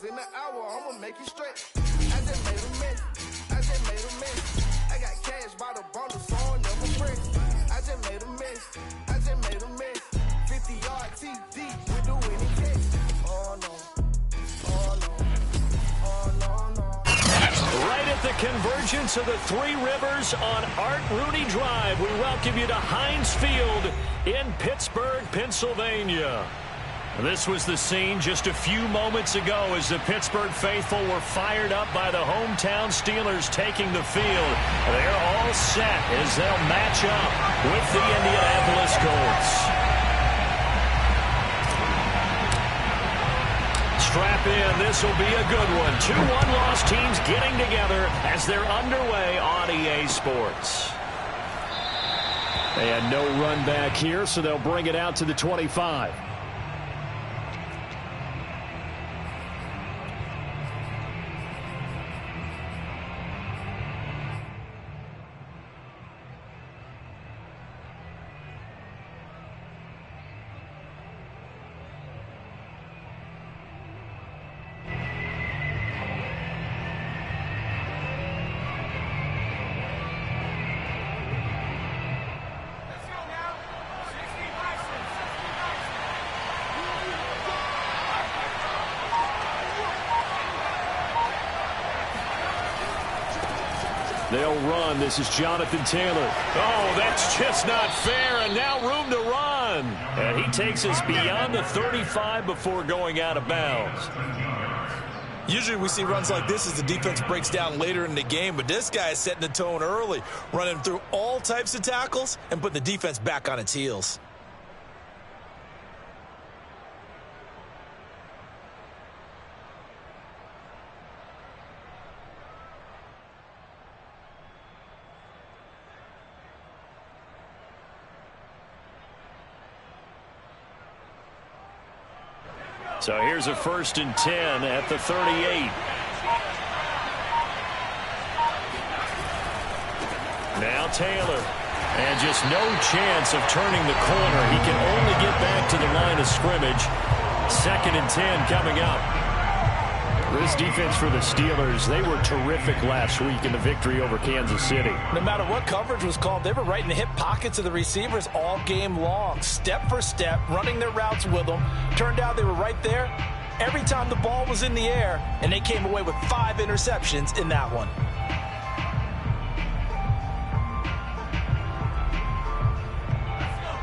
in the hour, I'ma make it straight. I just made a mess. I just made a mess. I got cash by the bundle, so I never press. I just made a mess. I just made a mess. 50-yard TD, we do any catch. Oh no. Oh no. Oh no, no. Right at the convergence of the Three Rivers on Art Rooney Drive, we welcome you to Heinz Field in Pittsburgh, Pennsylvania. This was the scene just a few moments ago as the Pittsburgh faithful were fired up by the hometown Steelers taking the field. They're all set as they'll match up with the Indianapolis Colts. Strap in, this will be a good one. 2 one-loss teams getting together as they're underway on EA Sports. And no run back here, so they'll bring it out to the 25. They'll run. This is Jonathan Taylor. Oh, that's just not fair, and now room to run. And he takes us beyond the 35 before going out of bounds. Usually we see runs like this as the defense breaks down later in the game, but this guy is setting the tone early, running through all types of tackles and putting the defense back on its heels. So here's a 1st and 10 at the 38. Now Taylor. And just no chance of turning the corner. He can only get back to the line of scrimmage. 2nd and 10 coming up. This defense for the Steelers, they were terrific last week in the victory over Kansas City. No matter what coverage was called, they were right in the hip pockets of the receivers all game long. Step for step, running their routes with them. Turned out they were right there every time the ball was in the air, and they came away with 5 interceptions in that one.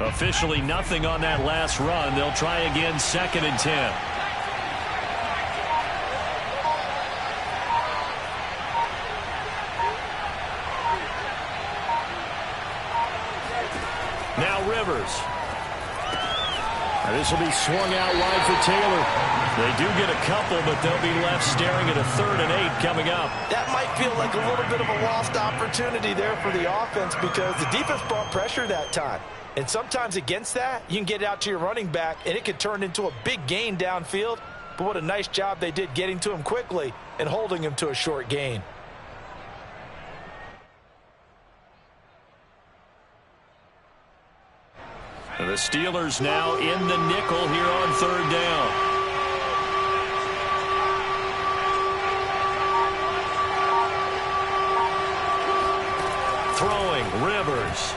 Officially nothing on that last run. They'll try again, 2nd and 10. Now Rivers. And this will be swung out wide for Taylor. They do get a couple, but they'll be left staring at a 3rd and 8 coming up. That might feel like a little bit of a lost opportunity there for the offense because the defense brought pressure that time. And sometimes against that, you can get it out to your running back, and it could turn into a big gain downfield. But what a nice job they did getting to him quickly and holding him to a short gain. The Steelers now in the nickel here on 3rd down. Throwing, Rivers.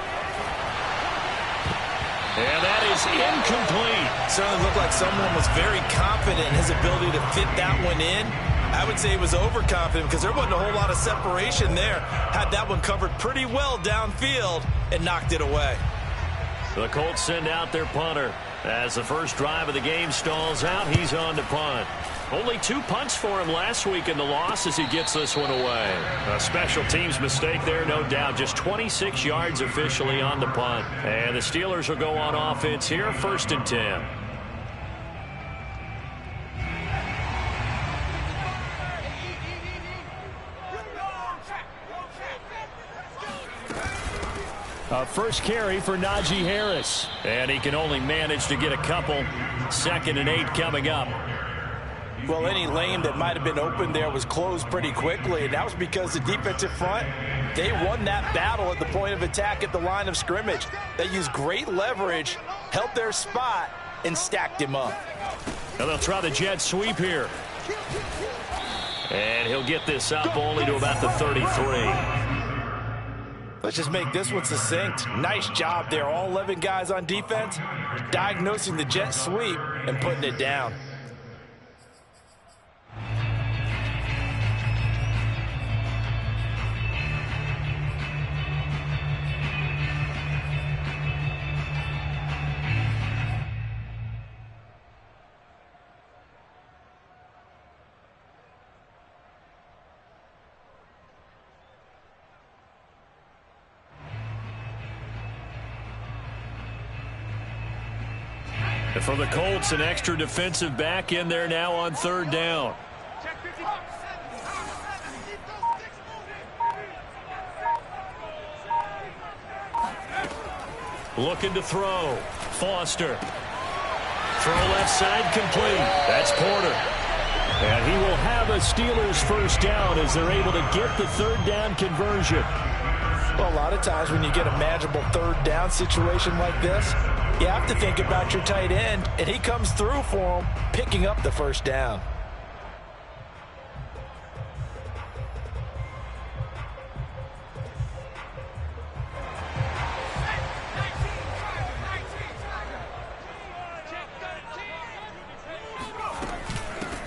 And that is incomplete. Certainly looked like someone was very confident in his ability to fit that one in. I would say he was overconfident because there wasn't a whole lot of separation there. Had that one covered pretty well downfield and knocked it away. The Colts send out their punter. As the first drive of the game stalls out, he's on to punt. Only 2 punts for him last week in the loss as he gets this one away. A special teams mistake there, no doubt. Just 26 yards officially on the punt. And the Steelers will go on offense here, 1st and 10. A first carry for Najee Harris. And he can only manage to get a couple. 2nd and 8 coming up. Well, any lane that might have been open there was closed pretty quickly, and that was because the defensive front, they won that battle at the point of attack at the line of scrimmage. They used great leverage, held their spot, and stacked him up. Now they'll try the jet sweep here. And he'll get this up only to about the 33. Let's just make this one succinct. Nice job there. All 11 guys on defense, diagnosing the jet sweep and putting it down. And for the Colts, an extra defensive back in there now on third down. Looking to throw. Foster. Throw left side complete. That's Porter. And he will have a Steelers first down as they're able to get the third down conversion. Well, a lot of times when you get a manageable third down situation like this, you have to think about your tight end, and he comes through for him, picking up the first down.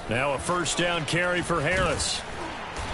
Now a first down carry for Harris.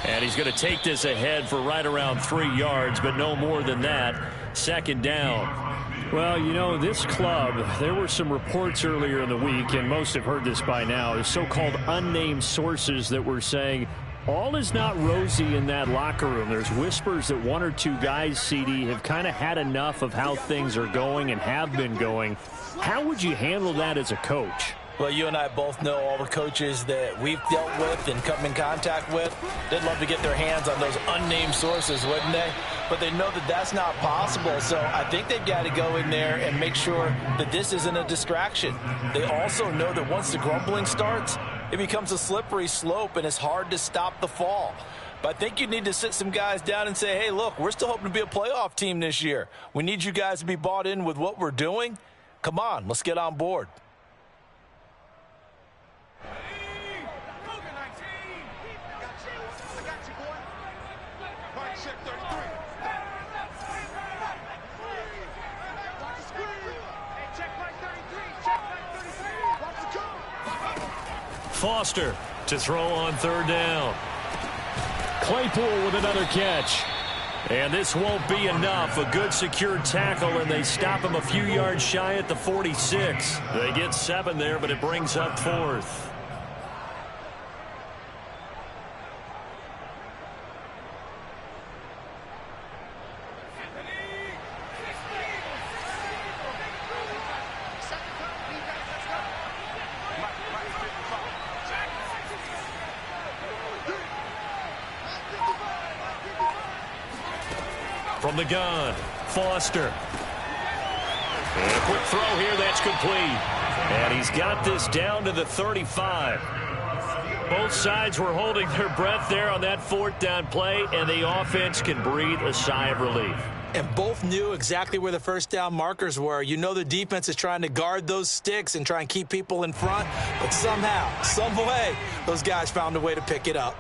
And he's going to take this ahead for right around 3 yards, but no more than that. Second down. Well, you know, this club, there were some reports earlier in the week, and most have heard this by now, the so-called unnamed sources that were saying all is not rosy in that locker room. There's whispers that 1 or 2 guys, CD, have kind of had enough of how things are going and have been going. How would you handle that as a coach? Well, you and I both know all the coaches that we've dealt with and come in contact with. They'd love to get their hands on those unnamed sources, wouldn't they? But they know that that's not possible, so I think they've got to go in there and make sure that this isn't a distraction. They also know that once the grumbling starts, it becomes a slippery slope, and it's hard to stop the fall. But I think you need to sit some guys down and say, hey, look, we're still hoping to be a playoff team this year. We need you guys to be bought in with what we're doing. Come on, let's get on board. Foster to throw on third down. Claypool with another catch. And this won't be enough. A good secured tackle, and they stop him a few yards shy at the 46. They get 7 there, but it brings up 4th. From the gun, Foster. And a quick throw here, that's complete. And he's got this down to the 35. Both sides were holding their breath there on that 4th down play, and the offense can breathe a sigh of relief. And both knew exactly where the first down markers were. You know the defense is trying to guard those sticks and try and keep people in front, but somehow, some way, those guys found a way to pick it up.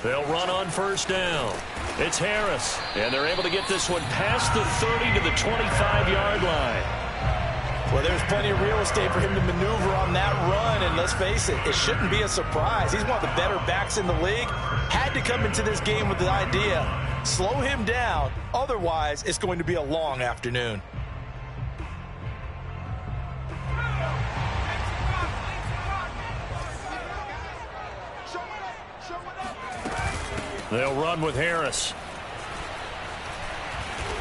They'll run on first down. It's Harris, and they're able to get this one past the 30 to the 25-yard line. Well, there's plenty of real estate for him to maneuver on that run, and let's face it, it shouldn't be a surprise. He's one of the better backs in the league. Had to come into this game with the idea, slow him down, otherwise it's going to be a long afternoon. They'll run with Harris.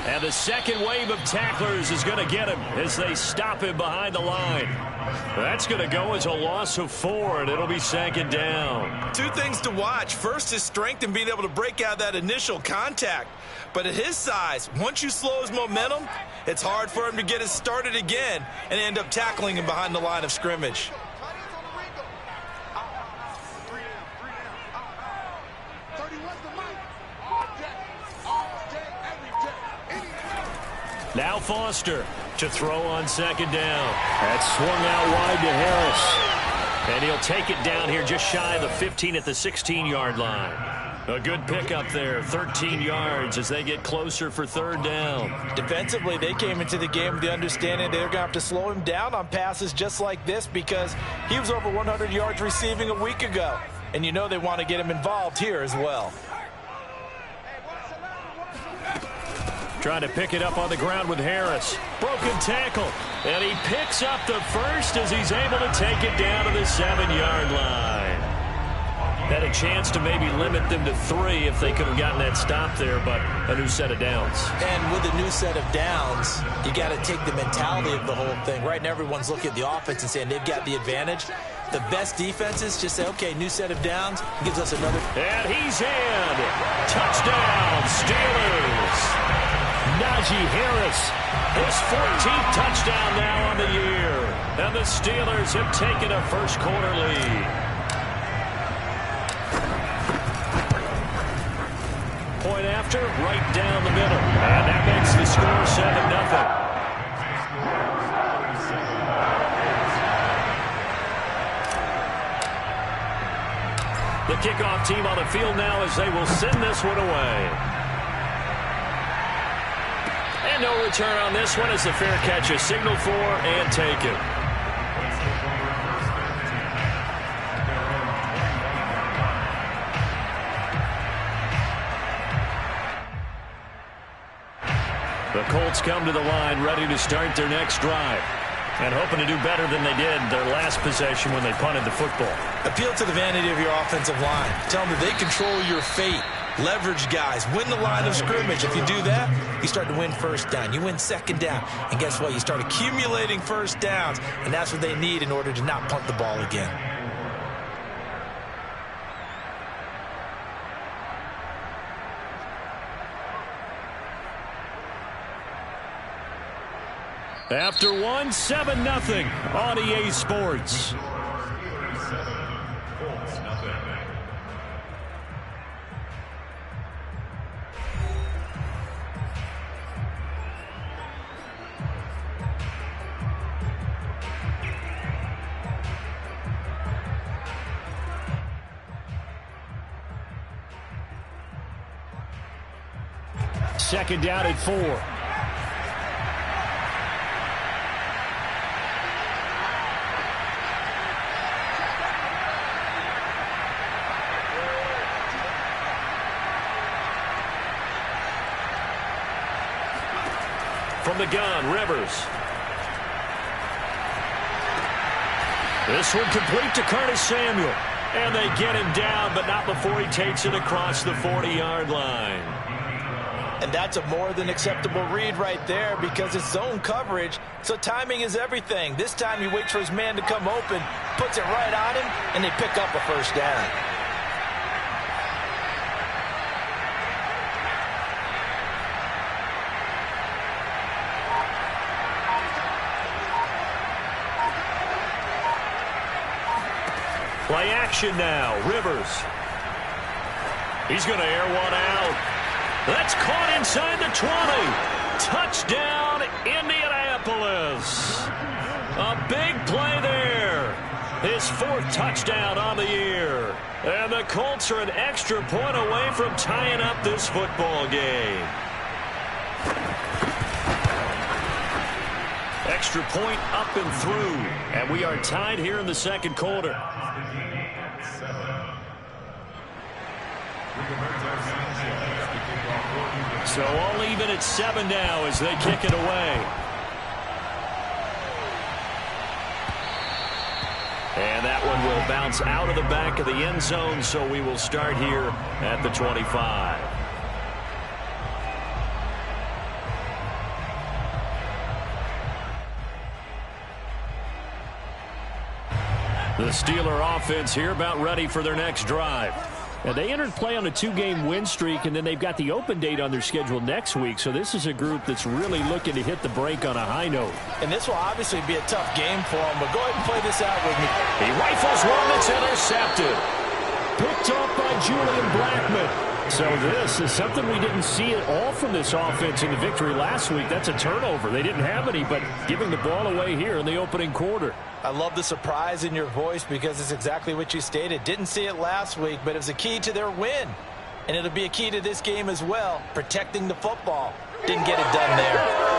And the second wave of tacklers is going to get him as they stop him behind the line. That's going to go as a loss of 4, and it'll be second down. 2 things to watch. First, his strength and being able to break out that initial contact. But at his size, once you slow his momentum, it's hard for him to get it started again and end up tackling him behind the line of scrimmage. Now Foster to throw on second down. That's swung out wide to Harris. And he'll take it down here just shy of the 15 at the 16-yard line. A good pickup there, 13 yards as they get closer for third down. Defensively, they came into the game with the understanding they're going to have to slow him down on passes just like this because he was over 100 yards receiving a week ago. And you know they want to get him involved here as well. Trying to pick it up on the ground with Harris. Broken tackle. And he picks up the first as he's able to take it down to the 7-yard line. Had a chance to maybe limit them to 3 if they could have gotten that stop there, but a new set of downs. And with a new set of downs, you got to take the mentality of the whole thing. Right now, everyone's looking at the offense and saying they've got the advantage. The best defenses just say, okay, new set of downs, gives us another. And he's in. Touchdown, Steelers. Najee Harris, his 14th touchdown now on the year. And the Steelers have taken a first-quarter lead. Point after, right down the middle. And that makes the score 7-0. The kickoff team on the field now as they will send this one away. And no return on this one as the fair catch is signaled for and taken. The Colts come to the line ready to start their next drive. And hoping to do better than they did their last possession when they punted the football. Appeal to the vanity of your offensive line. Tell them that they control your fate. Leverage guys. Win the line of scrimmage. If you do that, you start to win first down. You win second down. And guess what? You start accumulating first downs. And that's what they need in order to not punt the ball again. After one, 7-0 on EA Sports. Second down at 4. From the gun, Rivers. This one complete to Curtis Samuel. And they get him down, but not before he takes it across the 40-yard line. And that's a more than acceptable read right there because it's zone coverage, so timing is everything. This time he waits for his man to come open, puts it right on him, and they pick up a first down. Play action now. Rivers. He's going to air one out. That's caught inside the 20. Touchdown, Indianapolis. A big play there. His 4th touchdown on the year. And the Colts are an extra point away from tying up this football game. Extra point up and through. And we are tied here in the second quarter. So all even at 7 now as they kick it away. And that one will bounce out of the back of the end zone, so we will start here at the 25. The Steeler offense here about ready for their next drive. And they entered play on a 2-game win streak, and then they've got the open date on their schedule next week. So this is a group that's really looking to hit the break on a high note. And this will obviously be a tough game for them, but go ahead and play this out with me. He rifles one that's intercepted. Picked up by Julian Blackmon. So this is something we didn't see at all from this offense in the victory last week. That's a turnover. They didn't have any, but giving the ball away here in the opening quarter. I love the surprise in your voice because it's exactly what you stated. Didn't see it last week, but it was a key to their win. And it'll be a key to this game as well, protecting the football. Didn't get it done there.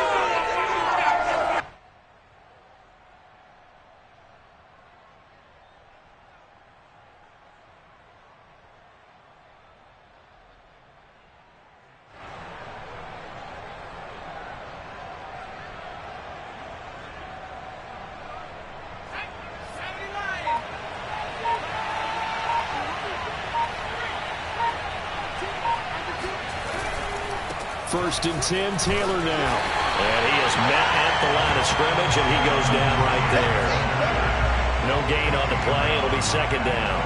First and 10, Taylor now. And he is met at the line of scrimmage, and he goes down right there. No gain on the play. It'll be second down.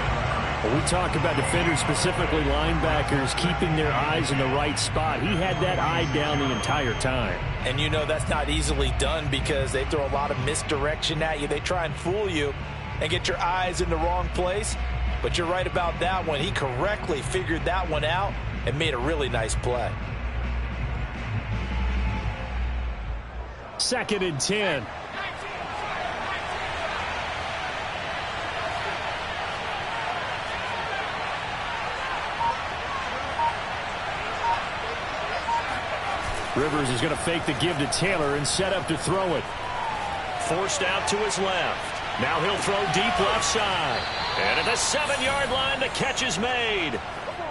Well, we talk about defenders, specifically linebackers, keeping their eyes in the right spot. He had that eye down the entire time. And you know that's not easily done because they throw a lot of misdirection at you. They try and fool you and get your eyes in the wrong place. But you're right about that one. He correctly figured that one out and made a really nice play. Second and 10. Rivers is going to fake the give to Taylor and set up to throw it. Forced out to his left. Now he'll throw deep left side. And at the 7-yard line, the catch is made.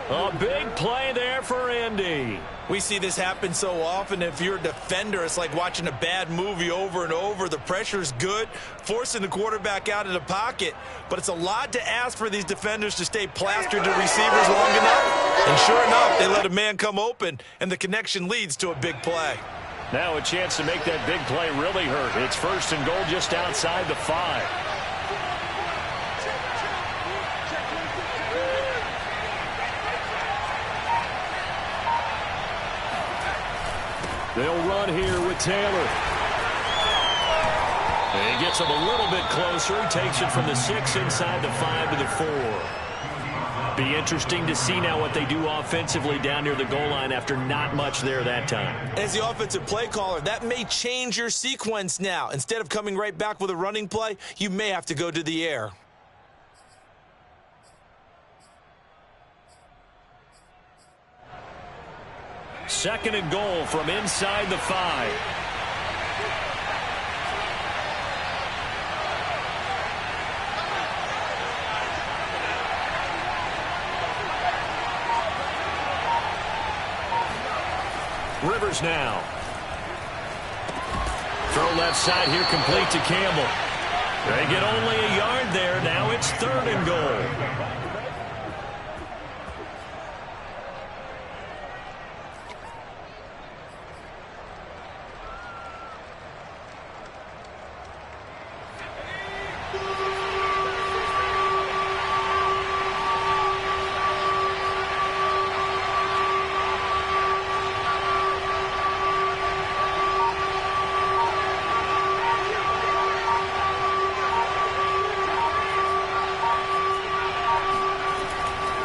A big play there for Indy. We see this happen so often. If you're a defender, it's like watching a bad movie over and over. The pressure's good, forcing the quarterback out of the pocket. But it's a lot to ask for these defenders to stay plastered to receivers long enough. And sure enough, they let a man come open, and the connection leads to a big play. Now a chance to make that big play really hurt. It's first and goal just outside the 5. They'll run here with Taylor. And he gets him a little bit closer. He takes it from the 6 inside the 5 to the 4. Be interesting to see now what they do offensively down near the goal line after not much there that time. As the offensive play caller, that may change your sequence now. Instead of coming right back with a running play, you may have to go to the air. Second and goal from inside the 5. Rivers now. Throw left side here, complete to Campbell. They get only a yard there. Now it's third and goal.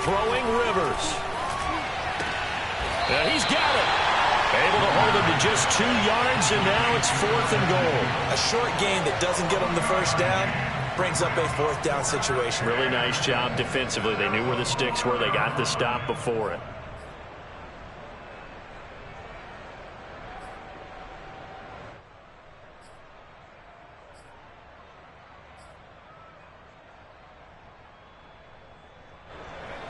Throwing Rivers. He's got it. Able to hold him to just 2 yards, and now it's fourth and goal. A short gain that doesn't get them the first down brings up a fourth down situation. Really nice job defensively. They knew where the sticks were. They got the stop before it.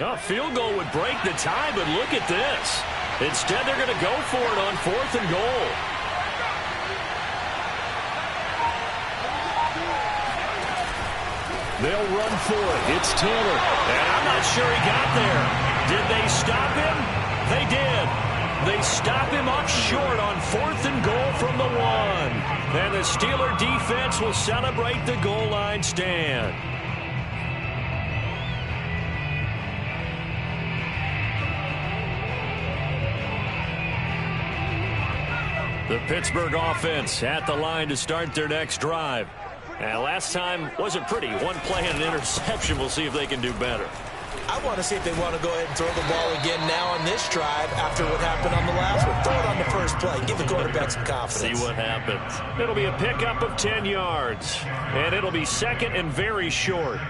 A field goal would break the tie, but look at this. Instead, they're going to go for it on fourth and goal. They'll run for it. It's Taylor. And I'm not sure he got there. Did they stop him? They did. They stop him up short on fourth and goal from the 1. And the Steeler defense will celebrate the goal line stand. The Pittsburgh offense at the line to start their next drive. And last time wasn't pretty. One play and an interception. We'll see if they can do better. I want to see if they want to go ahead and throw the ball again now on this drive after what happened on the last one. Throw it on the first play. Give the quarterback some confidence. See what happens. It'll be a pickup of 10 yards, and it'll be second and very short.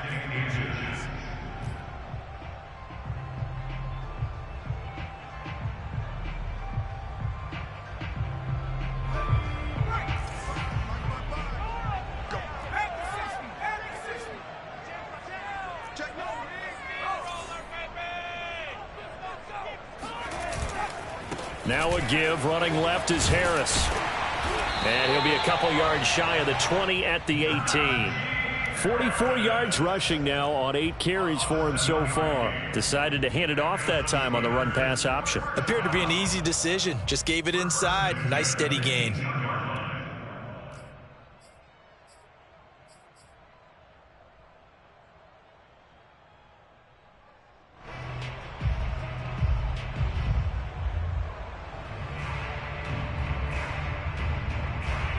Now a give, running left is Harris. And he'll be a couple yards shy of the 20 at the 18. 44 yards rushing now on 8 carries for him so far. Decided to hand it off that time on the run-pass option. Appeared to be an easy decision. Just gave it inside. Nice steady gain.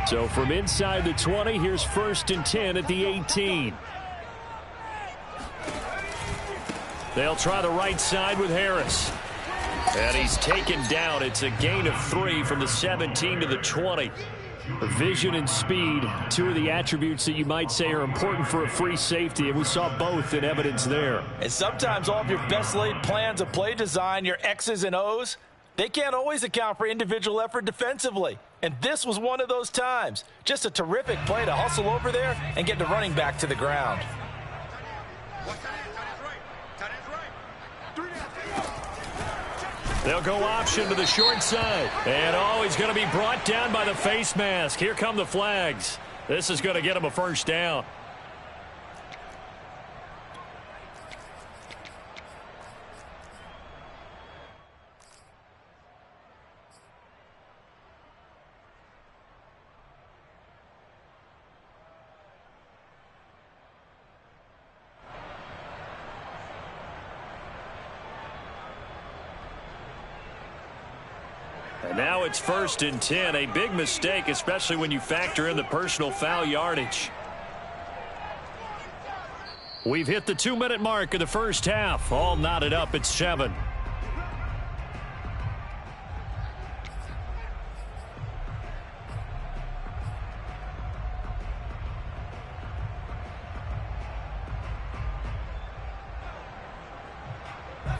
So from inside the 20, here's 1st and 10 at the 18. They'll try the right side with Harris. And he's taken down. It's a gain of 3 from the 17 to the 20. Vision and speed, 2 of the attributes that you might say are important for a free safety, and we saw both in evidence there. And sometimes all of your best laid plans of play design, your X's and O's, they can't always account for individual effort defensively. And this was one of those times. Just a terrific play to hustle over there and get the running back to the ground. They'll go option to the short side. And he's going to be brought down by the face mask. Here come the flags. This is going to get him a first down. And now it's 1st and 10. A big mistake, especially when you factor in the personal foul yardage. We've hit the 2-minute mark of the first half. All knotted up at 7.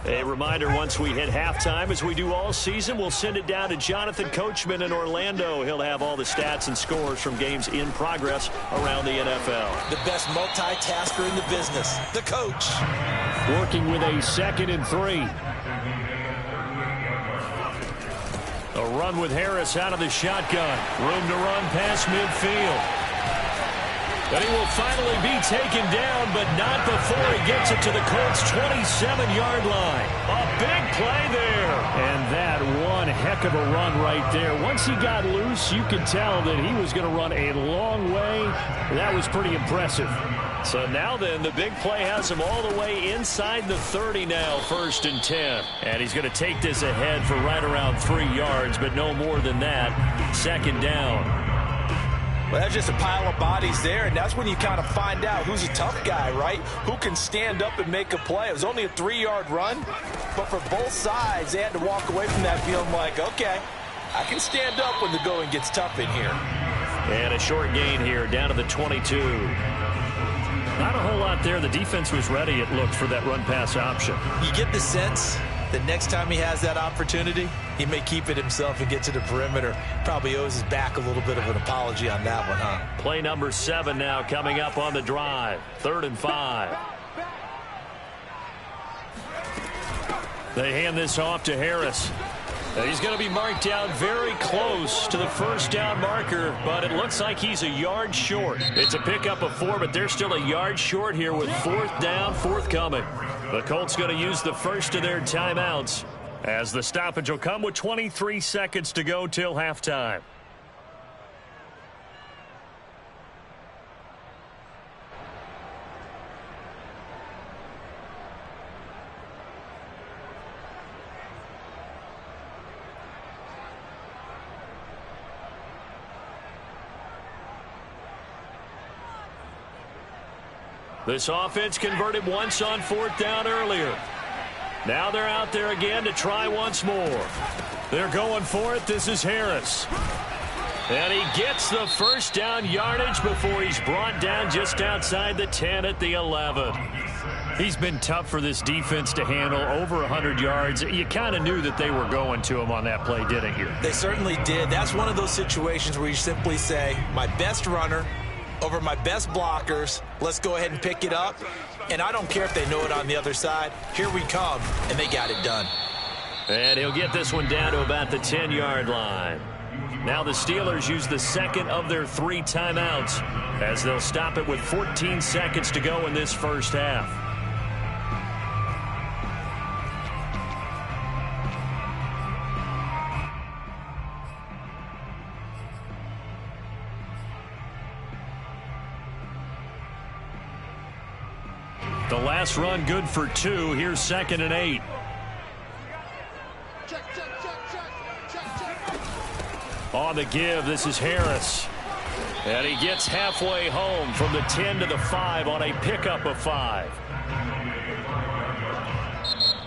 A reminder, once we hit halftime, as we do all season, we'll send it down to Jonathan Coachman in Orlando. He'll have all the stats and scores from games in progress around the NFL. The best multitasker in the business, the coach. Working with a 2nd and 3. A run with Harris out of the shotgun. Room to run past midfield. But he will finally be taken down, but not before he gets it to the Colts' 27-yard line. A big play there. And that one heck of a run right there. Once he got loose, you could tell that he was going to run a long way. That was pretty impressive. So now then, the big play has him all the way inside the 30 now, 1st and 10. And he's going to take this ahead for right around 3 yards, but no more than that. 2nd down. Well, that's just a pile of bodies there, and that's when you kind of find out who's a tough guy, right? Who can stand up and make a play. It was only a 3-yard run, but for both sides, they had to walk away from that feeling like, okay, I can stand up when the going gets tough in here. And a short gain here, down to the 22. Not a whole lot there. The defense was ready, it looked, for that run-pass option. You get the sense that next time he has that opportunity, he may keep it himself and get to the perimeter. Probably owes his back a little bit of an apology on that one, huh? Play number 7 now coming up on the drive. 3rd and 5. They hand this off to Harris. He's going to be marked down very close to the first down marker, but it looks like he's a yard short. It's a pickup of 4, but they're still a yard short here with 4th down, forthcoming. The Colts going to use the first of their timeouts as the stoppage will come with 23 seconds to go till halftime. This offense converted once on 4th down earlier. Now they're out there again to try once more. They're going for it. This is Harris. And he gets the first down yardage before he's brought down just outside the 10 at the 11. He's been tough for this defense to handle, over 100 yards. You kind of knew that they were going to him on that play, didn't you? They certainly did. That's one of those situations where you simply say, my best runner over my best blockers, let's go ahead and pick it up. And I don't care if they know it on the other side. Here we come, and they got it done. And he'll get this one down to about the 10-yard line. Now the Steelers use the second of their 3 timeouts as they'll stop it with 14 seconds to go in this first half. The last run good for 2. Here's 2nd and 8. On the give, this is Harris. And he gets halfway home from the 10 to the 5 on a pickup of 5.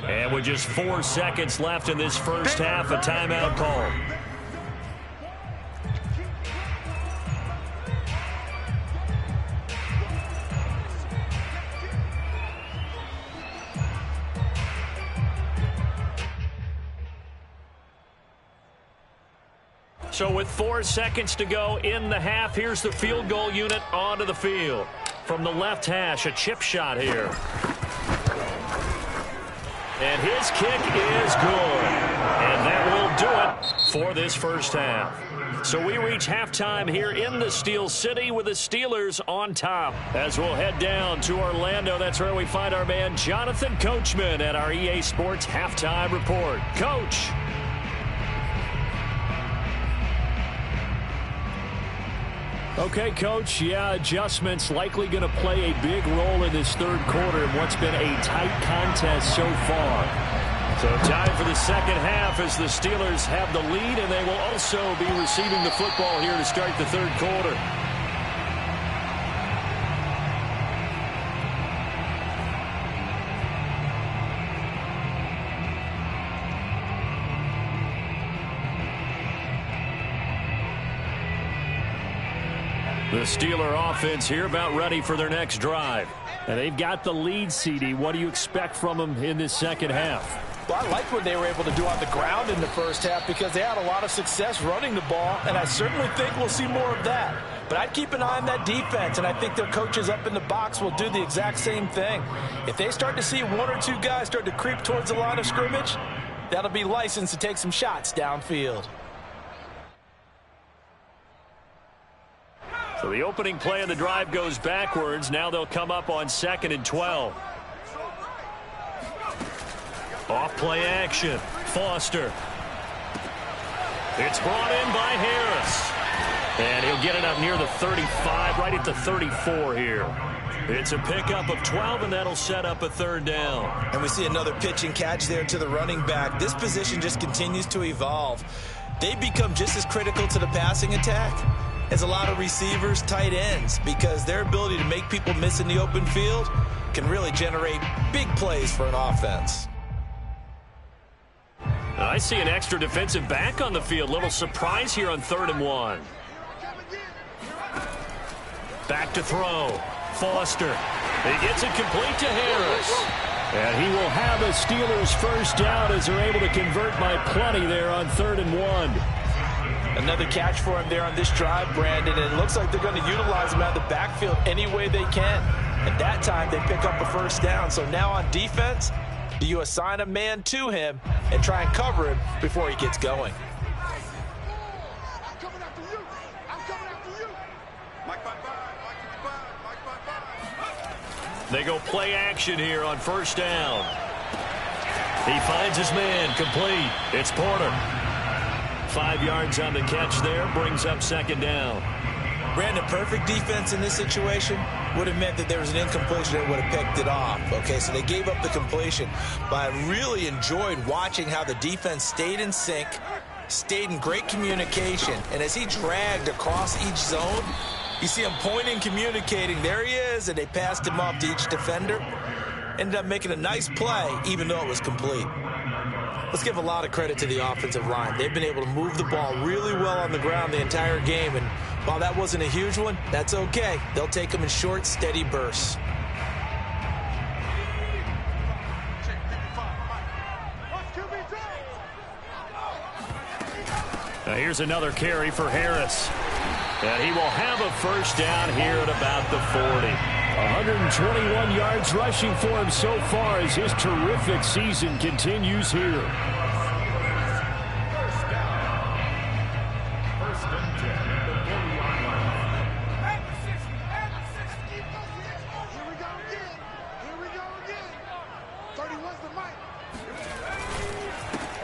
And with just 4 seconds left in this first half, a timeout call. So with 4 seconds to go in the half, here's the field goal unit onto the field. From the left hash, a chip shot here. And his kick is good. And that will do it for this first half. So we reach halftime here in the Steel City with the Steelers on top. As we'll head down to Orlando, that's where we find our man Jonathan Coachman at our EA Sports Halftime Report. Coach. Okay, Coach, yeah, adjustments likely going to play a big role in this third quarter in what's been a tight contest so far. So time for the second half as the Steelers have the lead, and they will also be receiving the football here to start the third quarter. The Steeler offense here about ready for their next drive. And they've got the lead, CD. What do you expect from them in this second half? Well, I like what they were able to do on the ground in the first half because they had a lot of success running the ball, and I certainly think we'll see more of that. But I'd keep an eye on that defense, and I think their coaches up in the box will do the exact same thing. If they start to see 1 or 2 guys start to creep towards the line of scrimmage, that'll be licensed to take some shots downfield. So the opening play of the drive goes backwards. Now they'll come up on 2nd and 12. Off play action. Foster. It's brought in by Harris. And he'll get it up near the 35, right at the 34 here. It's a pickup of 12, and that'll set up a 3rd down. And we see another pitch and catch there to the running back. This position just continues to evolve. They become just as critical to the passing attack as a lot of receivers, tight ends, because their ability to make people miss in the open field can really generate big plays for an offense. I see an extra defensive back on the field. Little surprise here on 3rd and 1. Back to throw. Foster. He gets it complete to Harris. And he will have a Steelers first down as they're able to convert by plenty there on 3rd and 1. Another catch for him there on this drive, Brandon, and it looks like they're going to utilize him out of the backfield any way they can. At that time, they pick up a first down. So now on defense, do you assign a man to him and try and cover him before he gets going? They go play action here on 1st down. He finds his man, complete. It's Porter. 5 yards on the catch there, brings up 2nd down. Brandon, perfect defense in this situation would have meant that there was an incompletion that would have picked it off. Okay, so they gave up the completion. But I really enjoyed watching how the defense stayed in sync, stayed in great communication, and as he dragged across each zone, You see him pointing, communicating. There he is, and they passed him off to each defender. Ended up making a nice play, even though it was complete. Let's give a lot of credit to the offensive line. They've been able to move the ball really well on the ground the entire game, and while that wasn't a huge one, that's okay. They'll take them in short, steady bursts. Now here's another carry for Harris. And he will have a first down here at about the 40. 121 yards rushing for him so far as his terrific season continues here.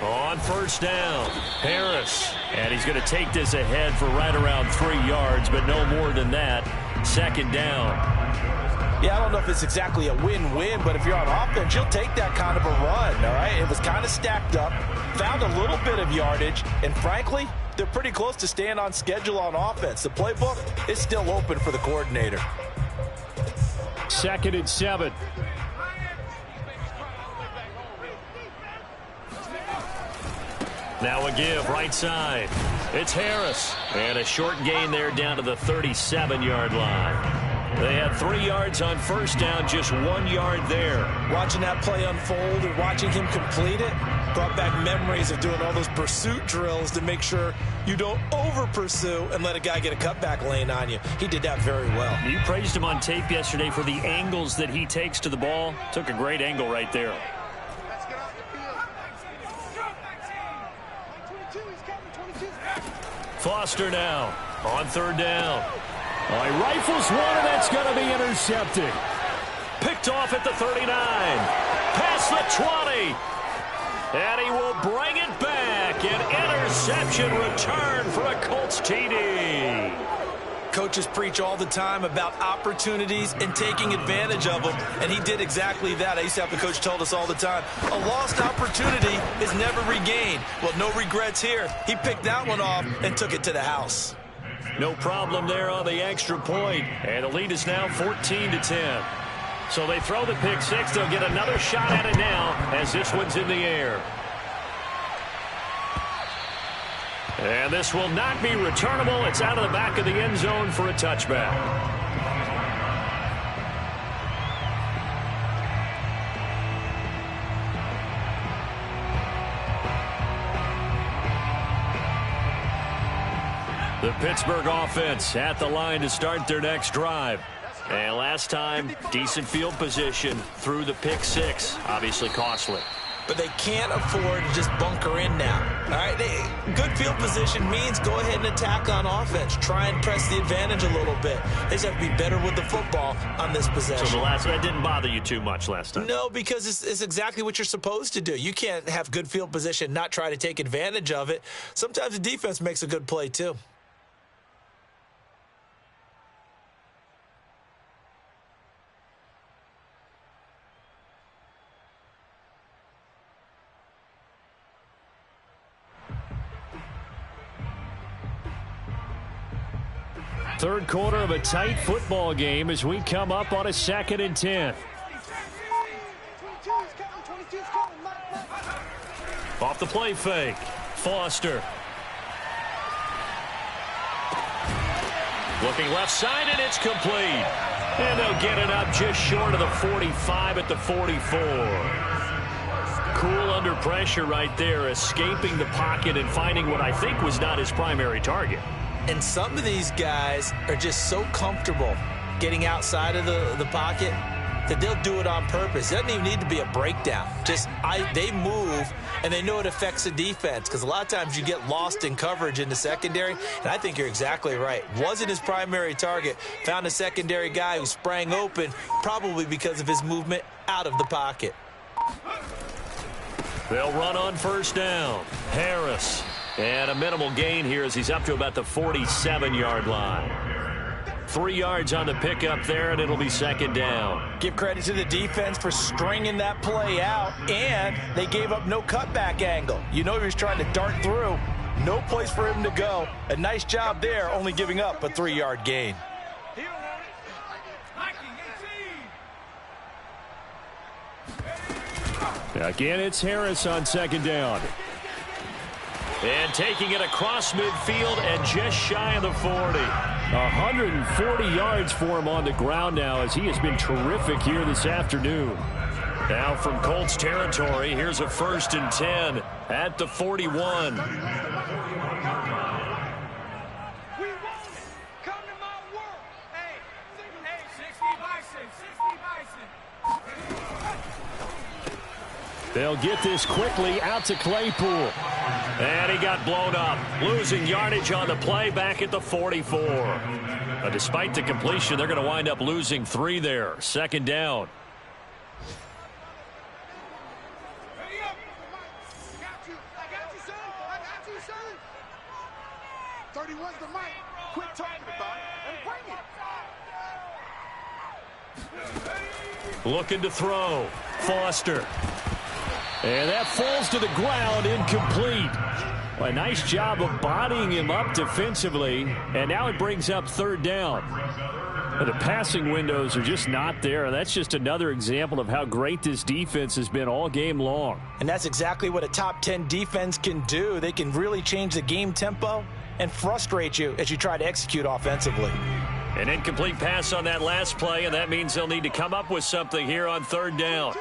On first down, Harris. And he's going to take this ahead for right around 3 yards, but no more than that. Second down. Yeah, I don't know if it's exactly a win-win, but if you're on offense, you'll take that kind of a run, all right? It was kind of stacked up, found a little bit of yardage, and frankly, they're pretty close to staying on schedule on offense. The playbook is still open for the coordinator. 2nd and 7. Now a give, right side. It's Harris. And a short gain there down to the 37-yard line. They had 3 yards on first down, just 1 yard there. Watching that play unfold and watching him complete it brought back memories of doing all those pursuit drills to make sure you don't over-pursue and let a guy get a cutback lane on you. He did that very well. You praised him on tape yesterday for the angles that he takes to the ball. Took a great angle right there. Foster now on 3rd down. He rifles one, and that's going to be intercepted. Picked off at the 39. Past the 20. And he will bring it back. An interception return for a Colts TD. Coaches preach all the time about opportunities and taking advantage of them, and he did exactly that. I used to have the coach told us all the time, a lost opportunity is never regained. Well, no regrets here. He picked that one off and took it to the house. No problem there on the extra point, and the lead is now 14-10. So they throw the pick six. They'll get another shot at it now as this one's in the air. And this will not be returnable. It's out of the back of the end zone for a touchback. The Pittsburgh offense at the line to start their next drive. And last time, decent field position through the pick six. Obviously costly. But they can't afford to just bunker in now. All right, good field position means go ahead and attack on offense. Try and press the advantage a little bit. They just have to be better with the football on this possession. So that didn't bother you too much last time? No, because it's exactly what you're supposed to do. You can't have good field position, not try to take advantage of it. Sometimes the defense makes a good play too. Third quarter of a tight football game as we come up on a 2nd and 10. Off the play fake. Foster. Looking left side, and it's complete. And they'll get it up just short of the 45 at the 44. Cool under pressure right there, escaping the pocket and finding what I think was not his primary target. And some of these guys are just so comfortable getting outside of the pocket that they'll do it on purpose. It doesn't even need to be a breakdown. They move, and they know it affects the defense because a lot of times you get lost in coverage in the secondary, and I think you're exactly right. Wasn't his primary target. Found a secondary guy who sprang open, probably because of his movement out of the pocket. They'll run on first down. Harris. And a minimal gain here as he's up to about the 47-yard line. 3 yards on the pickup there, and it'll be 2nd down. Give credit to the defense for stringing that play out, and they gave up no cutback angle. You know he was trying to dart through. No place for him to go. A nice job there, only giving up a 3-yard gain. Again, it's Harris on second down. And taking it across midfield and just shy of the 40. 140 yards for him on the ground now as he has been terrific here this afternoon. Now from Colts territory, here's a 1st and 10 at the 41. They'll get this quickly out to Claypool. And he got blown up. Losing yardage on the play back at the 44. Despite the completion, they're going to wind up losing 3 there. 2nd down. Looking to throw. Foster. And that falls to the ground, incomplete. A nice job of bodying him up defensively, and now it brings up 3rd down. The passing windows are just not there, and that's just another example of how great this defense has been all game long. And that's exactly what a top 10 defense can do. They can really change the game tempo and frustrate you as you try to execute offensively. An incomplete pass on that last play, and that means they'll need to come up with something here on 3rd down.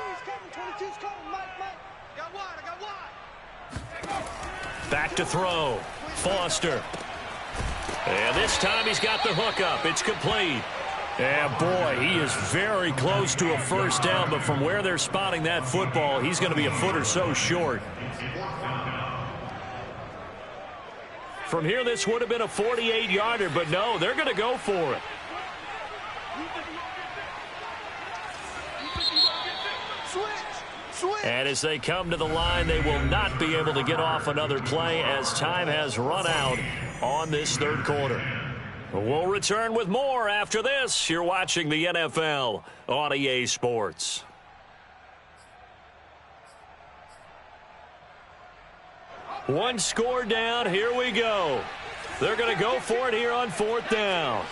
Back to throw. Foster. And this time he's got the hook up. It's complete. And boy, he is very close to a 1st down, but from where they're spotting that football, he's going to be a foot or so short. From here, this would have been a 48-yarder, but no, they're going to go for it. And as they come to the line, they will not be able to get off another play as time has run out on this 3rd quarter. We'll return with more after this. You're watching the NFL on EA Sports. One score down. Here we go. They're going to go for it here on 4th down.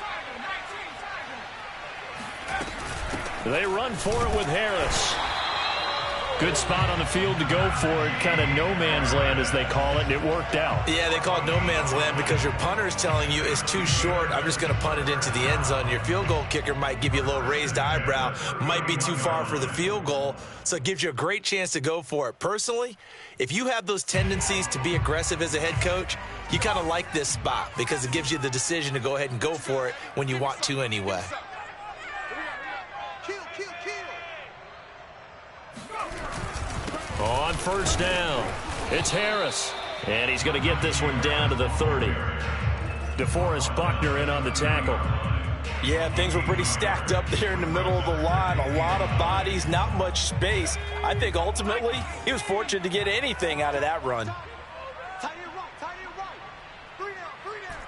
They run for it with Harris. Good spot on the field to go for it. Kind of no man's land, as they call it, and it worked out. Yeah, they call it no man's land because your punter is telling you it's too short. I'm just going to punt it into the end zone. Your field goal kicker might give you a little raised eyebrow. Might be too far for the field goal, so it gives you a great chance to go for it. Personally, if you have those tendencies to be aggressive as a head coach, you kind of like this spot because it gives you the decision to go ahead and go for it when you want to anyway. On 1st down, it's Harris. And he's going to get this one down to the 30. DeForest Buckner in on the tackle. Yeah, things were pretty stacked up there in the middle of the line. A lot of bodies, not much space. I think ultimately he was fortunate to get anything out of that run. Tight end right. 3 down.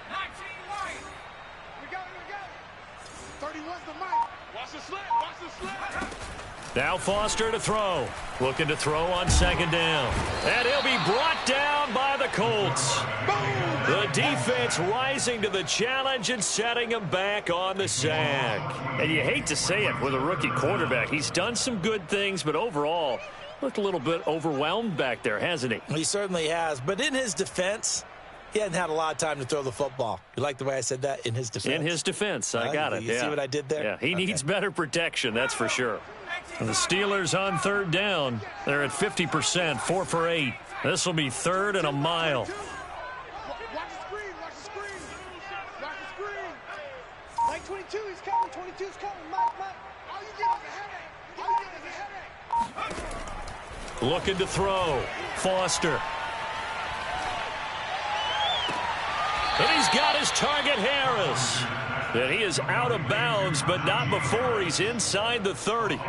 19 right. We got it. 31's the mic. Watch the slip. Now Foster to throw. Looking to throw on 2nd down. And he'll be brought down by the Colts. The defense rising to the challenge and setting him back on the sack. And you hate to say it with a rookie quarterback. He's done some good things, but overall, looked a little bit overwhelmed back there, hasn't he? He certainly has. But in his defense, he hadn't had a lot of time to throw the football. You like the way I said that? In his defense? In his defense. I got it. You see what I did there? Yeah, he needs better protection, that's for sure. And the Steelers on 3rd down. They're at 50%, 4 for 8. This will be 3rd and a mile. Watch the screen. Watch the screen. Mike 22, he's coming. 22's coming. Mike. All you get is a headache. Looking to throw. Foster. And he's got his target, Harris. And he is out of bounds, but not before he's inside the 30.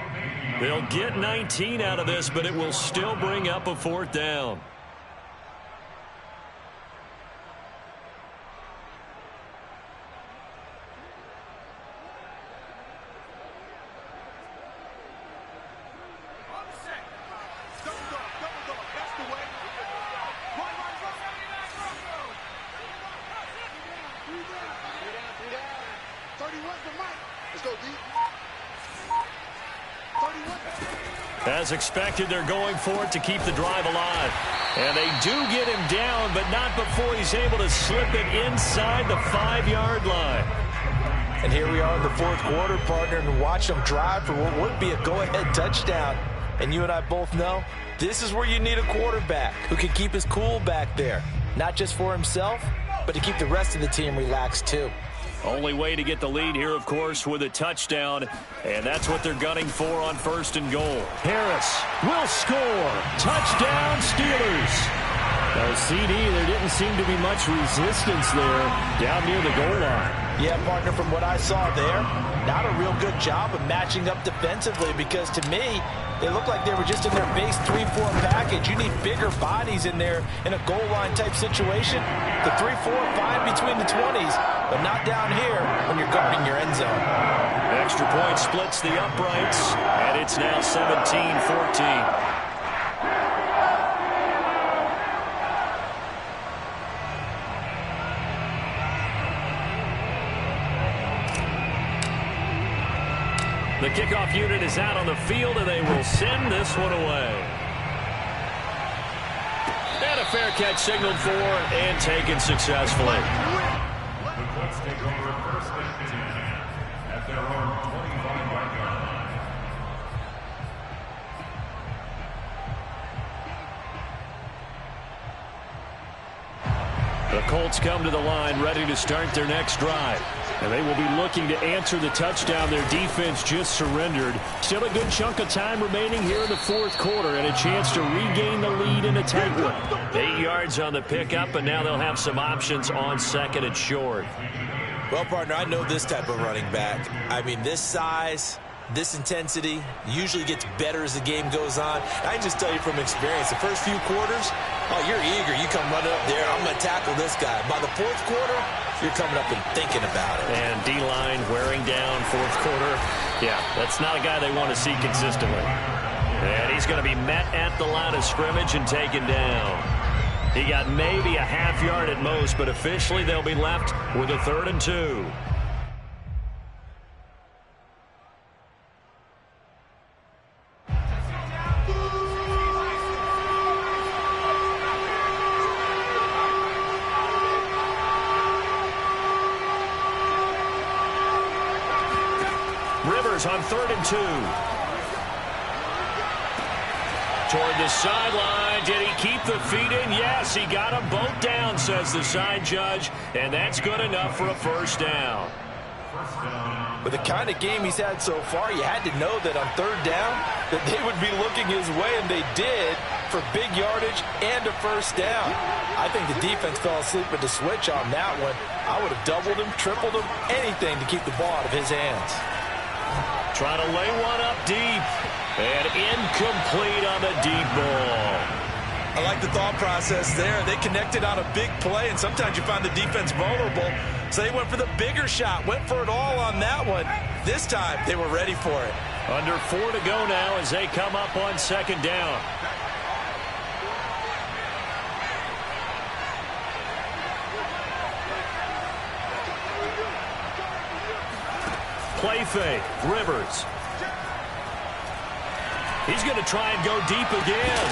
They'll get 19 out of this, but it will still bring up a 4th down. As expected, they're going for it to keep the drive alive. And they do get him down, but not before he's able to slip it inside the 5-yard line. And here we are in the fourth quarter, partner, and watch them drive for what would be a go-ahead touchdown. And you and I both know this is where you need a quarterback who can keep his cool back there. Not just for himself, but to keep the rest of the team relaxed too. Only way to get the lead here, of course, with a touchdown. And that's what they're gunning for on 1st and goal. Harris will score. Touchdown, Steelers. Now, CD, there didn't seem to be much resistance there down near the goal line. Yeah, partner, from what I saw there, not a real good job of matching up defensively because to me, they look like they were just in their base 3-4 package. You need bigger bodies in there in a goal line type situation. The 3-4, fine between the 20s, but not down here when you're guarding your end zone. Extra point splits the uprights, and it's now 17-14. The kickoff unit is out on the field, and they will send this one away. And a fair catch signaled for and taken successfully. The Colts take over 1st and 10 at their own 25-yard line. The Colts come to the line ready to start their next drive. And they will be looking to answer the touchdown their defense just surrendered. Still a good chunk of time remaining here in the fourth quarter and a chance to regain the lead in a tight one. 8 yards on the pickup, and now they'll have some options on 2nd and short. Well, partner, I know this type of running back. I mean, this size, this intensity usually gets better as the game goes on. I can just tell you from experience, the first few quarters, oh, you're eager. You come running up there, I'm going to tackle this guy. By the fourth quarter, you're coming up and thinking about it. And D-line wearing down fourth quarter. Yeah, that's not a guy they want to see consistently. And he's going to be met at the line of scrimmage and taken down. He got maybe a half yard at most, but officially they'll be left with a 3rd and 2. On 3rd and 2. Toward the sideline. Did he keep the feet in? Yes, he got them both down, says the side judge. And that's good enough for a 1st down. With the kind of game he's had so far, you had to know that on 3rd down that they would be looking his way, and they did, for big yardage and a 1st down. I think the defense fell asleep at the switch on that one. I would have doubled him, tripled him, anything to keep the ball out of his hands. Trying to lay one up deep. And incomplete on the deep ball. I like the thought process there. They connected on a big play, and sometimes you find the defense vulnerable. So they went for the bigger shot, went for it all on that one. This time, they were ready for it. Under 4 to go now as they come up on 2nd down. Play fake, Rivers. He's going to try and go deep again.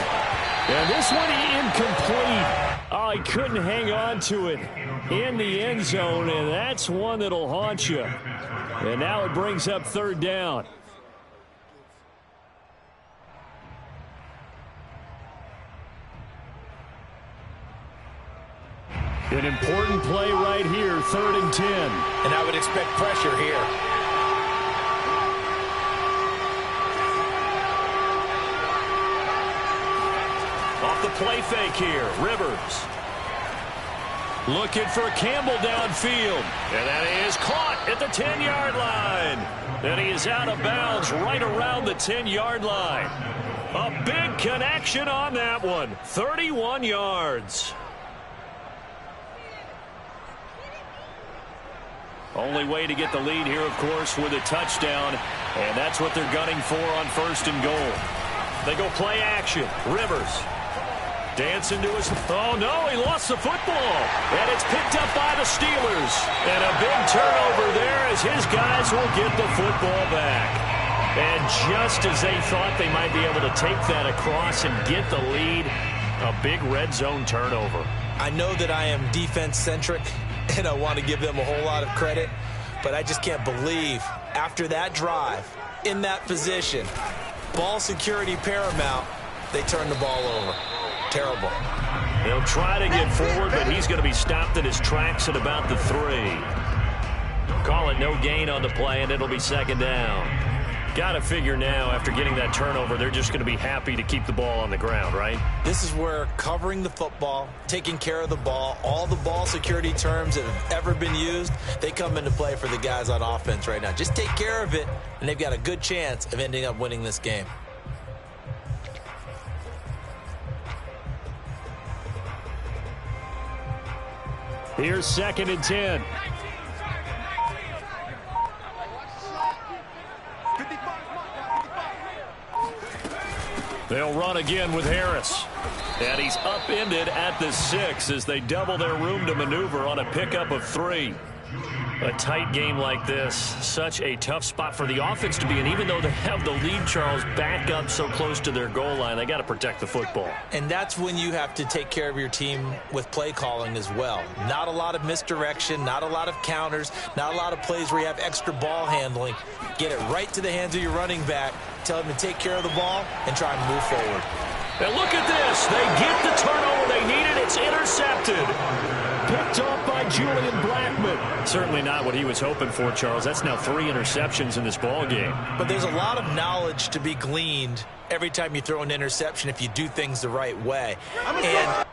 And this one incomplete. Oh, he couldn't hang on to it in the end zone, and that's one that'll haunt you. And now it brings up 3rd down. An important play right here, 3rd and 10. And I would expect pressure here. Off the play fake here, Rivers. Looking for Campbell downfield. And that is caught at the 10-yard line. And he is out of bounds right around the 10-yard line. A big connection on that one. 31 yards. Only way to get the lead here, of course, with a touchdown. And that's what they're gunning for on 1st and goal. They go play action. Rivers. Dancing to his... Oh, no, he lost the football. And it's picked up by the Steelers. And a big turnover there as his guys will get the football back. And just as they thought they might be able to take that across and get the lead, a big red zone turnover. I know that I am defense-centric, and I want to give them a whole lot of credit, but I just can't believe after that drive, in that position, ball security paramount, they turn the ball over. Terrible. They'll try to get forward, but he's going to be stopped in his tracks at about the 3. Call it no gain on the play, and it'll be second down. Got to figure now, after getting that turnover, they're just going to be happy to keep the ball on the ground, right? This is where covering the football, taking care of the ball, all the ball security terms that have ever been used, they come into play for the guys on offense right now. Just take care of it, and they've got a good chance of ending up winning this game. Here's 2nd and 10. They'll run again with Harris. And he's upended at the 6 as they double their room to maneuver on a pickup of 3. A tight game like this, such a tough spot for the offense to be in. Even though they have the lead, Charles, back up so close to their goal line, they got to protect the football. And that's when you have to take care of your team with play calling as well. Not a lot of misdirection, not a lot of counters, not a lot of plays where you have extra ball handling. Get it right to the hands of your running back, tell him to take care of the ball, and try and move forward. And look at this. They get the turnover they needed. It's intercepted. Picked off by Julian Blackmon. Certainly not what he was hoping for, Charles. That's now 3 interceptions in this ball game. But there's a lot of knowledge to be gleaned every time you throw an interception if you do things the right way. And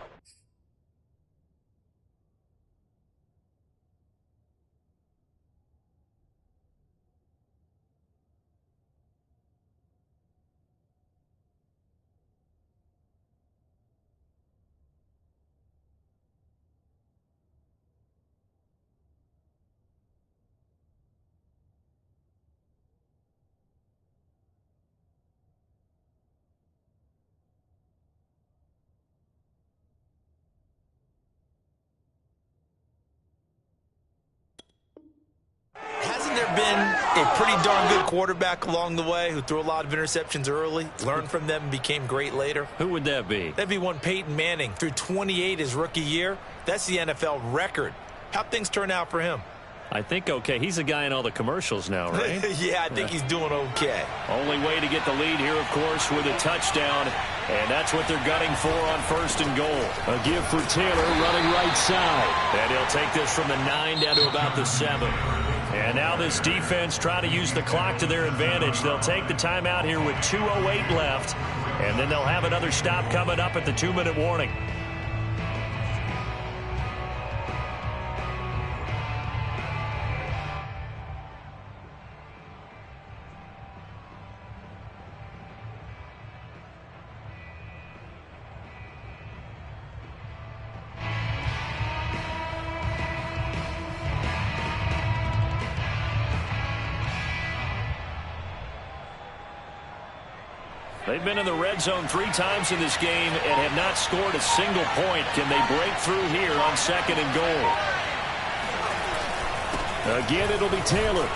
hasn't there been a pretty darn good quarterback along the way who threw a lot of interceptions early, learned from them, and became great later? Who would that be? That'd be one Peyton Manning. Threw 28 his rookie year. That's the NFL record. How'd things turn out for him? I think okay. He's a guy in all the commercials now, right? Yeah, I think he's doing okay. Only way to get the lead here, of course, with a touchdown. And that's what they're gunning for on 1st and goal. A give for Taylor running right side. And he'll take this from the 9 down to about the 7. And now this defense trying to use the clock to their advantage. They'll take the timeout here with 2:08 left. And then they'll have another stop coming up at the 2-minute warning. They've been in the red zone 3 times in this game and have not scored a single point. Can they break through here on 2nd and goal? Again, it'll be Taylor.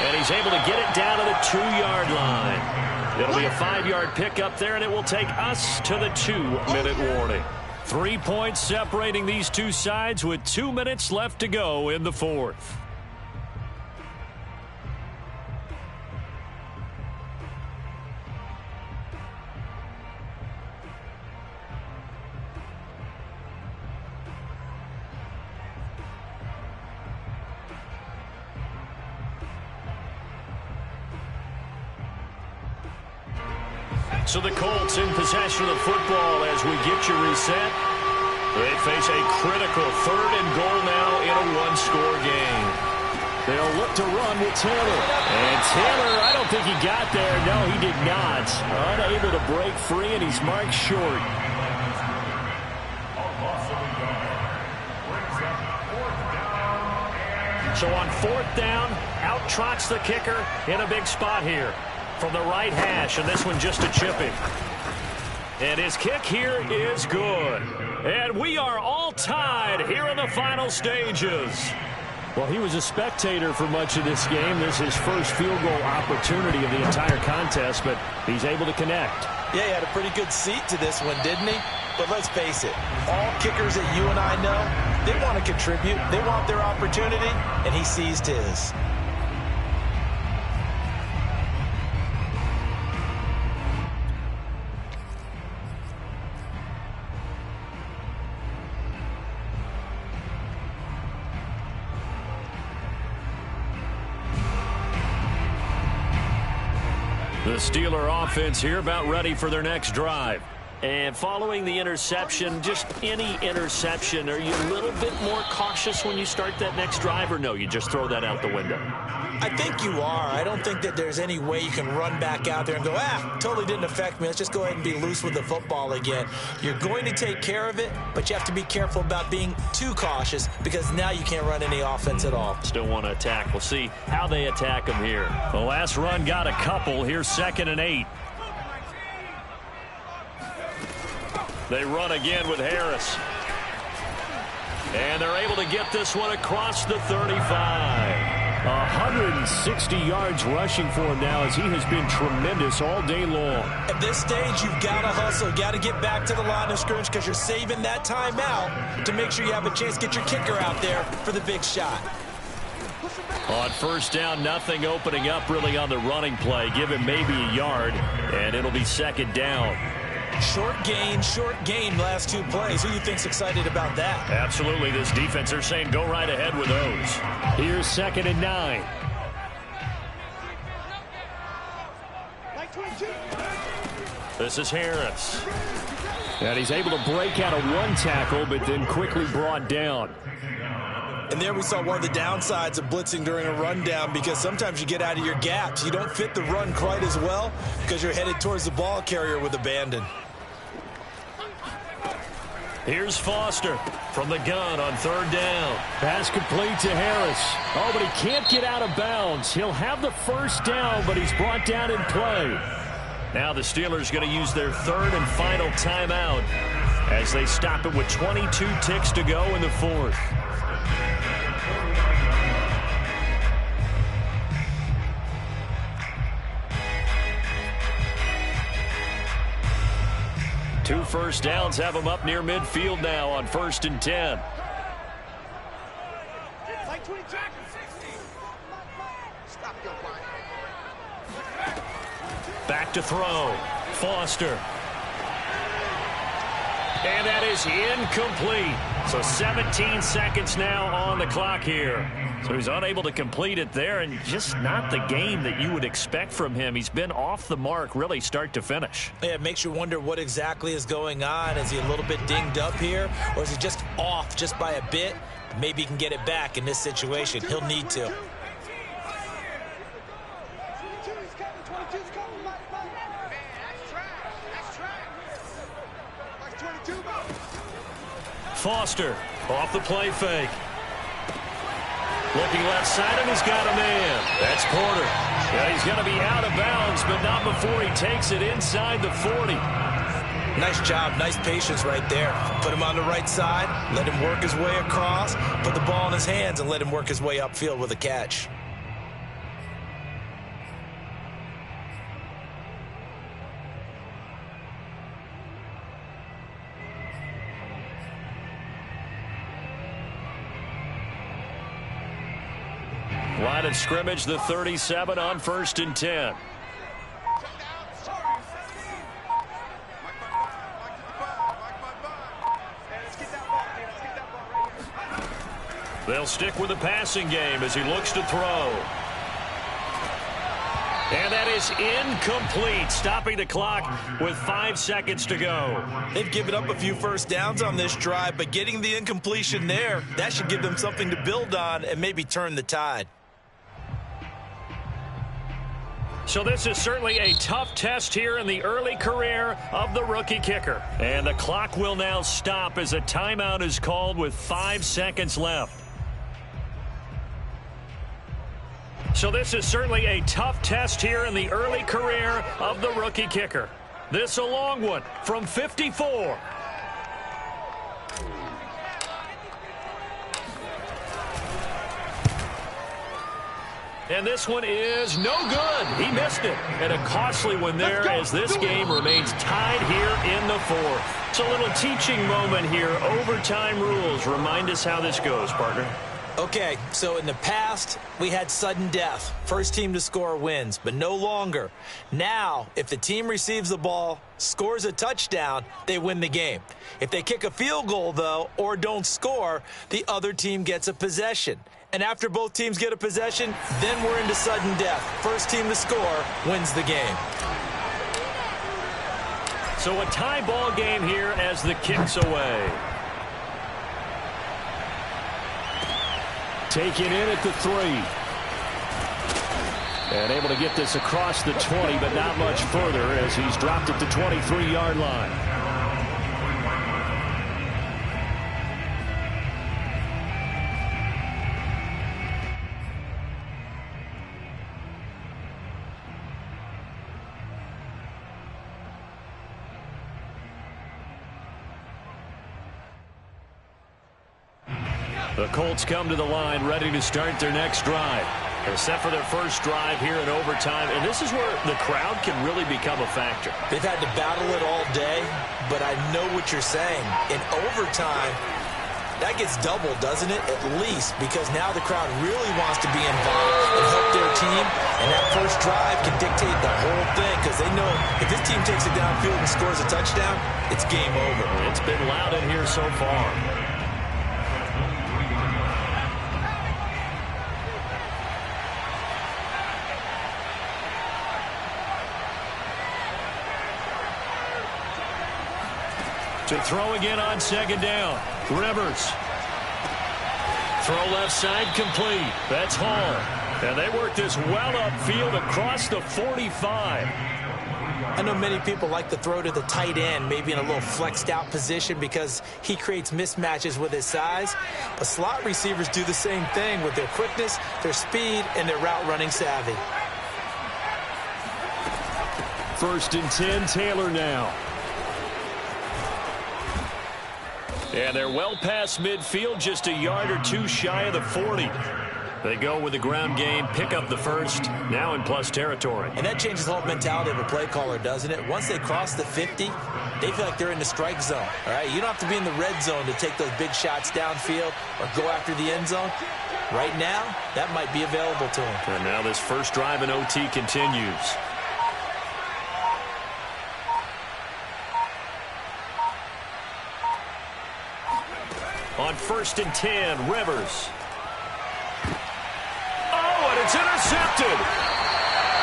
And he's able to get it down to the 2-yard line. It'll be a 5-yard pickup there, and it will take us to the 2-minute warning. 3 points separating these two sides with 2 minutes left to go in the 4th. So the Colts in possession of the football as we get you reset. They face a critical 3rd and goal now in a 1-score game. They'll look to run with Taylor. And Taylor, I don't think he got there. No, he did not. Unable to break free, and he's marked short. So on 4th down, out trots the kicker in a big spot here from the right hash, and this one just a chipping. And his kick here is good. And we are all tied here in the final stages. Well, he was a spectator for much of this game. This is his first field goal opportunity of the entire contest, but he's able to connect. Yeah, he had a pretty good seat to this one, didn't he? But let's face it, all kickers that you and I know, they want to contribute. They want their opportunity, and he seized his. The Steeler offense here about ready for their next drive. And following the interception, just any interception, are you a little bit more cautious when you start that next drive, or no, you just throw that out the window? I think you are. I don't think that there's any way you can run back out there and go, totally didn't affect me. Let's just go ahead and be loose with the football again. You're going to take care of it, but you have to be careful about being too cautious because now you can't run any offense at all. Still want to attack. We'll see how they attack them here. The last run got a couple. Here's 2nd and 8. They run again with Harris. And they're able to get this one across the 35. 160 yards rushing for him now as he has been tremendous all day long. At this stage, you've got to hustle. You've got to get back to the line of scrimmage because you're saving that timeout to make sure you have a chance to get your kicker out there for the big shot. On first down, nothing opening up really on the running play. Give him maybe a yard, and it'll be 2nd down. Short gain last 2 plays. Who do you think's excited about that? Absolutely. This defense, they're saying go right ahead with those. Here's 2nd and 9. This is Harris. And he's able to break out of one tackle, but then quickly brought down. And there we saw one of the downsides of blitzing during a rundown because sometimes you get out of your gaps. You don't fit the run quite as well because you're headed towards the ball carrier with abandon. Here's Foster from the gun on 3rd down. Pass complete to Harris. Oh, but he can't get out of bounds. He'll have the first down, but he's brought down in play. Now the Steelers going to use their 3rd and final timeout as they stop it with 22 ticks to go in the 4th. Two first downs have them up near midfield now on 1st and 10. Back to throw. Foster. And that is incomplete. So 17 seconds now on the clock here. So he's unable to complete it there, and just not the game that you would expect from him. He's been off the mark really start to finish. Yeah, it makes you wonder what exactly is going on. Is he a little bit dinged up here, or is he just off just by a bit? Maybe he can get it back in this situation. He'll need to. Foster off the play fake. Looking left side, and he's got a man. That's Porter. Yeah, he's going to be out of bounds, but not before he takes it inside the 40. Nice job. Nice patience right there. Put him on the right side. Let him work his way across. Put the ball in his hands and let him work his way upfield with a catch. Line of scrimmage, the 37 on 1st and 10. They'll stick with the passing game as he looks to throw. And that is incomplete, stopping the clock with 5 seconds to go. They've given up a few first downs on this drive, but getting the incompletion there, that should give them something to build on and maybe turn the tide. So this is certainly a tough test here in the early career of the rookie kicker. And the clock will now stop as a timeout is called with 5 seconds left. So this is certainly a tough test here in the early career of the rookie kicker. This a long one from 54. And this one is no good. He missed it. And a costly one there as this game remains tied here in the fourth. It's a little teaching moment here. Overtime rules. Remind us how this goes, partner. Okay, so in the past, we had sudden death. First team to score wins, but no longer. Now, if the team receives the ball, scores a touchdown, they win the game. If they kick a field goal, though, or don't score, the other team gets a possession. And after both teams get a possession, then we're into sudden death. First team to score wins the game. So a tie ball game here as the kick's away. Taken in at the 3. And able to get this across the 20, but not much further as he's dropped it to 23-yard line. The Colts come to the line ready to start their next drive. They're set for their first drive here in overtime, and this is where the crowd can really become a factor. They've had to battle it all day, but I know what you're saying. In overtime, that gets doubled, doesn't it? At least, because now the crowd really wants to be involved and help their team, and that first drive can dictate the whole thing because they know if this team takes it downfield and scores a touchdown, it's game over. It's been loud in here so far. To throw again on second down. Rivers. Throw left side complete. That's Hall. And they work this well upfield across the 45. I know many people like to throw to the tight end, maybe in a little flexed out position because he creates mismatches with his size. But slot receivers do the same thing with their quickness, their speed, and their route running savvy. 1st and 10, Taylor now. And they're well past midfield, just a yard or two shy of the 40. They go with the ground game, pick up the first, now in plus territory. And that changes the whole mentality of a play caller, doesn't it? Once they cross the 50, they feel like they're in the strike zone, all right? You don't have to be in the red zone to take those big shots downfield or go after the end zone. Right now, that might be available to them. And now this first drive in OT continues. On 1st and 10, Rivers. Oh, and it's intercepted.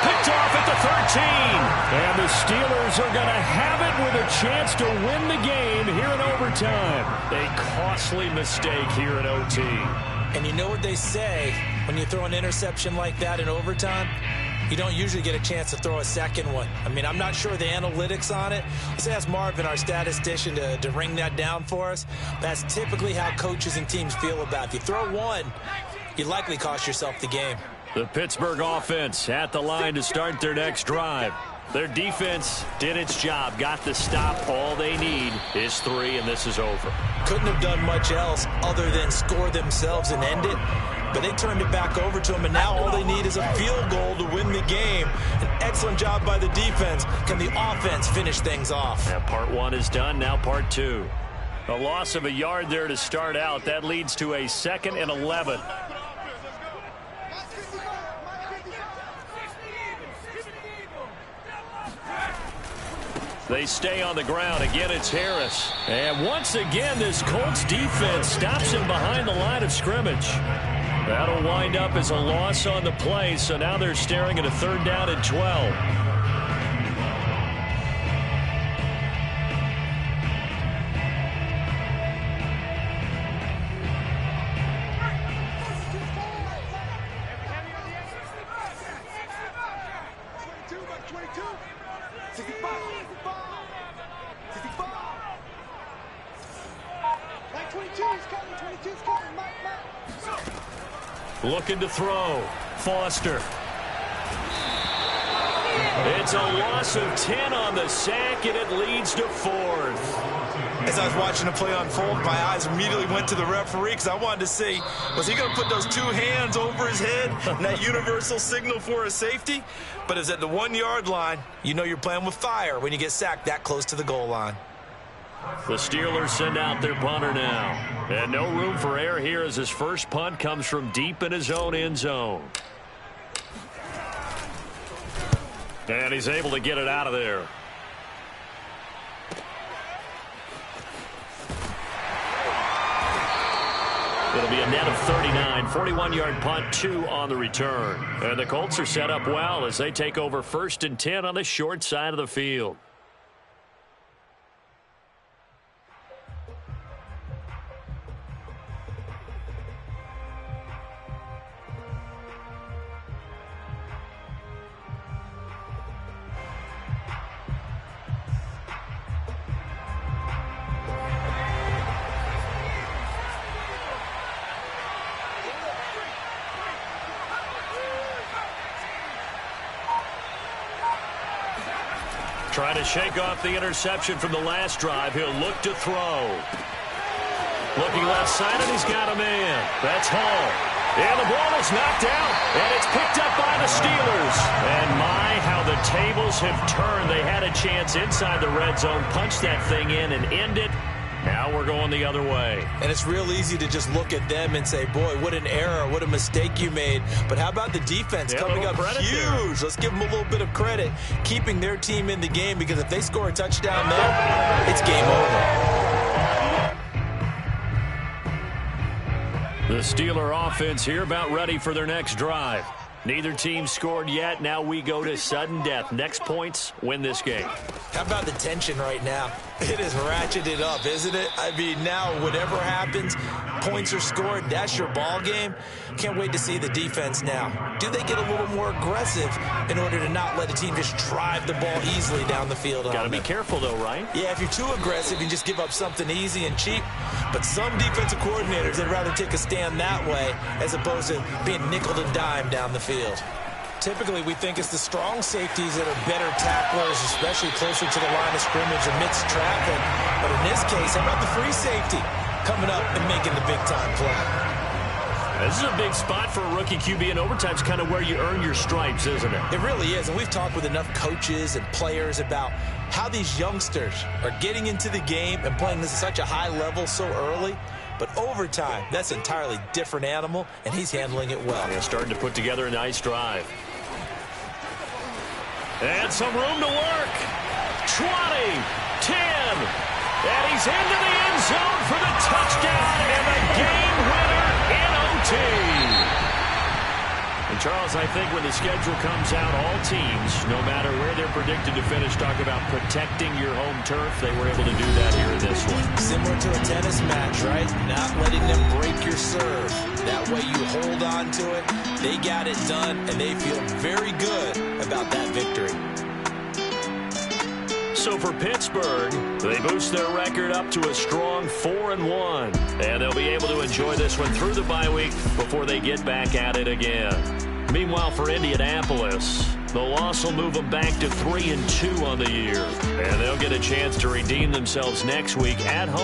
Picked off at the 13. And the Steelers are going to have it with a chance to win the game here in overtime. A costly mistake here in OT. And you know what they say when you throw an interception like that in overtime? You don't usually get a chance to throw a second one. I mean, I'm not sure the analytics on it. Let's ask Marvin, our statistician, to ring that down for us. That's typically how coaches and teams feel about it. If you throw one, you likely cost yourself the game. The Pittsburgh offense at the line to start their next drive. Their defense did its job, got the stop. All they need is 3, and this is over. Couldn't have done much else other than score themselves and end it. But they turned it back over to them, and now all they need is a field goal to win the game. An excellent job by the defense. Can the offense finish things off? Yeah, part 1 is done, now part 2. A loss of a yard there to start out. That leads to a 2nd and 11. They stay on the ground. Again, it's Harris. And once again, this Colts defense stops him behind the line of scrimmage. That'll wind up as a loss on the play, so now they're staring at a 3rd down and 12. Looking to throw. Foster. It's a loss of 10 on the sack, and it leads to 4th. As I was watching the play unfold, my eyes immediately went to the referee because I wanted to see, was he going to put those 2 hands over his head and that universal signal for a safety? But it's at the 1-yard line. You know you're playing with fire when you get sacked that close to the goal line. The Steelers send out their punter now. And no room for error here as his first punt comes from deep in his own end zone. And he's able to get it out of there. It'll be a net of 39, 41-yard punt, 2 on the return. And the Colts are set up well as they take over 1st and 10 on the short side of the field. Trying to shake off the interception from the last drive. He'll look to throw. Looking left side, and he's got a man. That's Hall. And the ball is knocked out, and it's picked up by the Steelers. And my, how the tables have turned. They had a chance inside the red zone, punch that thing in and end it. Now we're going the other way. And it's real easy to just look at them and say, boy, what an error, what a mistake you made. But how about the defense coming up huge? Let's give them a little bit of credit, keeping their team in the game, because if they score a touchdown there, it's game over. The Steeler offense here about ready for their next drive. Neither team scored yet. Now we go to sudden death. Next points win this game. How about the tension right now? It is ratcheted up, isn't it? I mean, now whatever happens, points are scored, that's your ball game. Can't wait to see the defense now. Do they get a little more aggressive in order to not let a team just drive the ball easily down the field? Got to be careful, though, right? Yeah, if you're too aggressive, you just give up something easy and cheap. But some defensive coordinators, they'd rather take a stand that way as opposed to being nickel and dime down the field. Typically, we think it's the strong safeties that are better tacklers, especially closer to the line of scrimmage amidst traffic. But in this case, how about the free safety coming up and making the big-time play? This is a big spot for a rookie QB, and overtime's kind of where you earn your stripes, isn't it? It really is, and we've talked with enough coaches and players about how these youngsters are getting into the game and playing this at such a high level so early. But overtime, that's an entirely different animal, and he's handling it well. Yeah, starting to put together a nice drive. And some room to work. 20, 10, and he's into the end zone for the touchdown and the game winner in OT. And Charles, I think when the schedule comes out, all teams, no matter where they're predicted to finish, talk about protecting your home turf. They were able to do that here in this one. Similar to a tennis match, right? Not letting them break your serve. That way you hold on to it. They got it done, and they feel very good about that victory. So for Pittsburgh, they boost their record up to a strong 4-1. And they'll be able to enjoy this one through the bye week before they get back at it again. Meanwhile, for Indianapolis, the loss will move them back to 3-2 on the year. And they'll get a chance to redeem themselves next week at home.